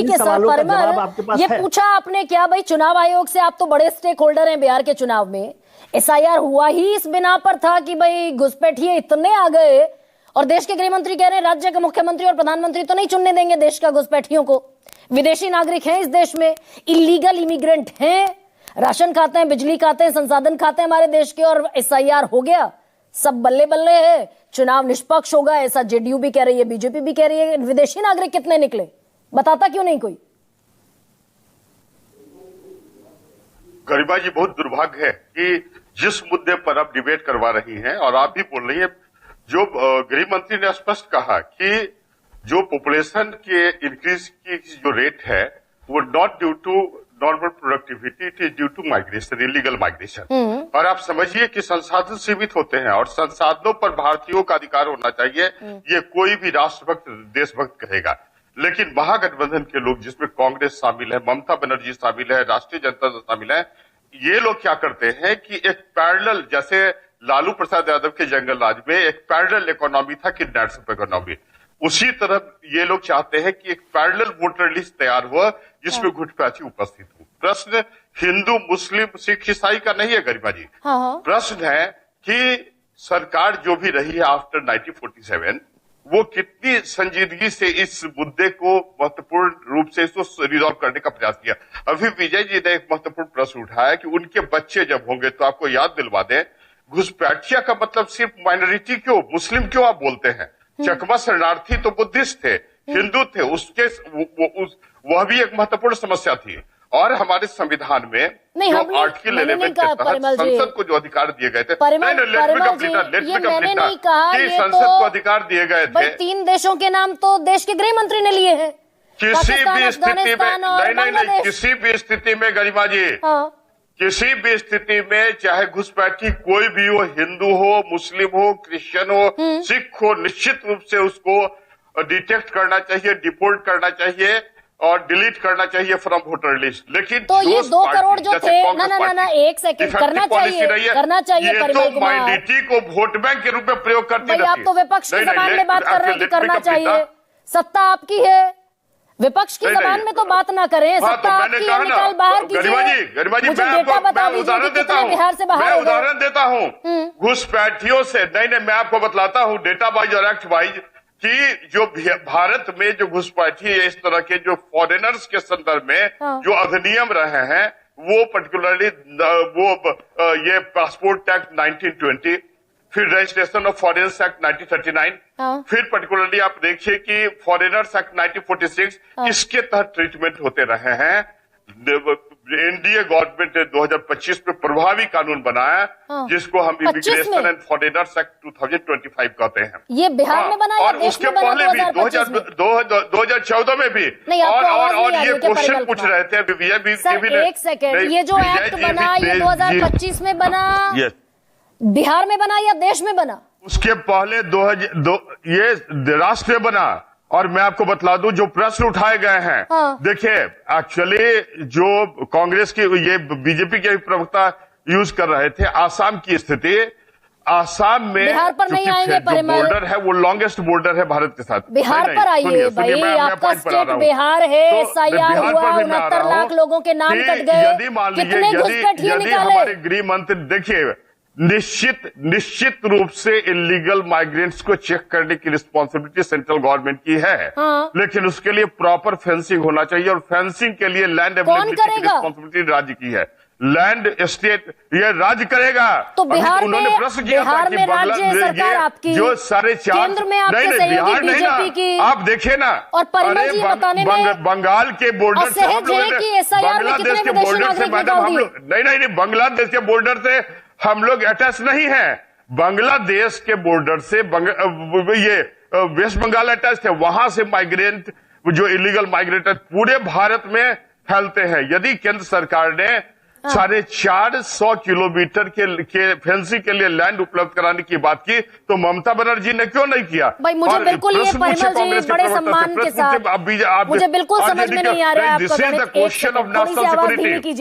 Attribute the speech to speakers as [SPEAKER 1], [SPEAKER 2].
[SPEAKER 1] ठीक है सर, परिमल, ये पूछा आपने क्या भाई चुनाव आयोग से? आप तो बड़े स्टेक होल्डर हैं बिहार के चुनाव में। एसआईआर हुआ ही इस बिना पर था कि भाई घुसपैठिए इतने आ गए, और देश के गृह मंत्री कह रहे हैं राज्य के मुख्यमंत्री और प्रधानमंत्री तो नहीं चुनने देंगे देश का घुसपैठियों को। विदेशी नागरिक हैं इस देश में, इलीगल इमिग्रेंट हैं, राशन खाते हैं, बिजली खाते हैं, संसाधन खाते हैं हमारे देश के, और एसआईआर हो गया, सब बल्ले बल्ले है, चुनाव निष्पक्ष होगा, ऐसा जेडीयू भी कह रही है, बीजेपी भी कह रही है। विदेशी नागरिक कितने निकले, बताता क्यों नहीं कोई?
[SPEAKER 2] गरिमा जी, बहुत दुर्भाग्य है कि जिस मुद्दे पर आप डिबेट करवा रही हैं और आप भी बोल रही हैं, जो गृह मंत्री ने स्पष्ट कहा कि जो पॉपुलेशन के इंक्रीज की जो रेट है वो not due to normal productivity, it is due to migration, illegal migration. और आप समझिए कि संसाधन सीमित होते हैं और संसाधनों पर भारतीयों का अधिकार होना चाहिए, ये कोई भी राष्ट्रभक्त देशभक्त कहेगा। लेकिन महागठबंधन के लोग, जिसमें कांग्रेस शामिल है, ममता बनर्जी शामिल है, राष्ट्रीय जनता दल शामिल है, ये लोग क्या करते हैं कि एक पैरेलल, जैसे लालू प्रसाद यादव के जंगल राज में एक पैरेलल इकोनॉमी था, किडनैप इकोनॉमी, उसी तरह ये लोग चाहते हैं कि एक पैरेलल वोटर लिस्ट तैयार हुआ जिसमें घुसपैठी उपस्थित हो। प्रश्न हिंदू, मुस्लिम, सिख, ईसाई का नहीं है गरिमा जी। प्रश्न है कि सरकार जो भी रही है आफ्टर 1947 वो कितनी संजीदगी से इस मुद्दे को महत्वपूर्ण रूप से इसको रिजॉल्व करने का प्रयास किया। अभी विजय जी ने एक महत्वपूर्ण प्रश्न उठाया कि उनके बच्चे जब होंगे, तो आपको याद दिलवा दें, घुसपैठिया का मतलब सिर्फ माइनॉरिटी क्यों, मुस्लिम क्यों आप बोलते हैं? चकमा शरणार्थी तो बुद्धिस्ट थे, हिंदू थे, उसके वह भी एक महत्वपूर्ण समस्या थी। और हमारे संविधान में जो आर्टिकल 11 के तहत संसद को जो अधिकार दिए गए थे, संसद को अधिकार दिए गए थे,
[SPEAKER 1] 3 देशों के नाम तो देश के गृह मंत्री ने लिए हैं।
[SPEAKER 2] किसी भी स्थिति में नहीं, किसी भी स्थिति में गरिमा जी, किसी भी स्थिति में चाहे घुसपैठी कोई भी हो, हिंदू हो, मुस्लिम हो, क्रिश्चियन हो, सिख हो, निश्चित रूप से उसको डिटेक्ट करना चाहिए, डिपोर्ट करना चाहिए और डिलीट करना चाहिए फ्रॉम वोटर लिस्ट। लेकिन
[SPEAKER 1] तो ये 2 करोड़ जो थे, ना 1 सेकंड, करना चाहिए
[SPEAKER 2] ये तो माइनॉरिटी को वोट बैंक के रूप में प्रयोग करती रहती है।
[SPEAKER 1] आप तो विपक्ष की जबान में बात कर रहे हैं कि करना चाहिए, सत्ता आपकी है, विपक्ष की जबान में तो बात ना करें, सत्ता आपकी है, निकाल बाहर कीजिए।
[SPEAKER 2] गरिमा जी,
[SPEAKER 1] मुझे डेटा बता दीजिए कि कितने बिहार से बाहर हो गए।
[SPEAKER 2] उदाहरण देता हूँ घुसपैठियों से, नहीं मैं आपको बतलाता हूँ डेटा वाइज और एक्ट वाइज कि जो भारत में जो घुसपैठी है, इस तरह के जो फॉरेनर्स के संदर्भ में जो अधिनियम रहे हैं, वो पर्टिकुलरली वो ये पासपोर्ट एक्ट 1920, फिर रजिस्ट्रेशन ऑफ फॉरेनर्स एक्ट 1939, फिर पर्टिकुलरली आप देखिए कि फॉरेनर्स एक्ट 1946, इसके तहत ट्रीटमेंट होते रहे हैं। एनडीए गवर्नमेंट ने 2025 में प्रभावी कानून बनाया, जिसको हम इमिग्रेशन एंड फॉरेनर्स एक्ट 2025 कहते हैं।
[SPEAKER 1] ये बिहार में बना
[SPEAKER 2] और उसके पहले भी 2014 में भी, और ये क्वेश्चन पूछ रहे थे
[SPEAKER 1] एक सेकेंड, ये जो एक्ट बना ये 2025 में बना, बिहार में बना या देश में बना?
[SPEAKER 2] उसके पहले ये राष्ट्र में बना। और मैं आपको बतला दूं जो प्रश्न उठाए गए हैं, देखिए एक्चुअली जो कांग्रेस की ये बीजेपी के प्रवक्ता यूज कर रहे थे, आसाम की स्थिति, आसाम में
[SPEAKER 1] बिहार पर नहीं आएंगे,
[SPEAKER 2] बॉर्डर है वो लॉन्गेस्ट बॉर्डर है भारत के साथ।
[SPEAKER 1] बिहार पर आइए भाई, आपका स्टेट बिहार है, एसआईआर हुआ, 69 लाख लोगों के नाम कट गए,
[SPEAKER 2] यदि मान लीजिए यदि हमारे गृह मंत्री, देखिए निश्चित रूप से इलीगल माइग्रेंट्स को चेक करने की रिस्पांसिबिलिटी सेंट्रल गवर्नमेंट की है, लेकिन उसके लिए प्रॉपर फेंसिंग होना चाहिए, और फेंसिंग के लिए लैंड अवेलेबिलिटी की रिस्पांसिबिलिटी राज्य की है। लैंड स्टेट ये राज्य करेगा।
[SPEAKER 1] तो बिहार में,
[SPEAKER 2] उन्होंने प्रश्न किया था कि
[SPEAKER 1] राज्य सरकार आपकी,
[SPEAKER 2] जो 4.5
[SPEAKER 1] केंद्र में आपके सहयोगी बीजेपी की,
[SPEAKER 2] आप देखिए ना,
[SPEAKER 1] और परिमल जी बताने में
[SPEAKER 2] बंगाल के बॉर्डर से हम लोग,
[SPEAKER 1] बांग्लादेश
[SPEAKER 2] के बॉर्डर से मैडम हम लोग, नहीं बांग्लादेश के बॉर्डर से हम लोग अटैच नहीं है। बांग्लादेश के बॉर्डर से ये वेस्ट बंगाल अटैच है, वहां से माइग्रेंट जो इलीगल माइग्रेंट पूरे भारत में फैलते हैं। यदि केंद्र सरकार ने 450 किलोमीटर के फेंसिंग के लिए लैंड उपलब्ध कराने की बात की, तो ममता बनर्जी ने क्यों नहीं किया?
[SPEAKER 1] भाई मुझे बिल्कुल ये परिमल जी बड़े सम्मान के साथ, मुझे बिल्कुल समझ में नहीं आ रहा है।
[SPEAKER 2] This is the question of national security.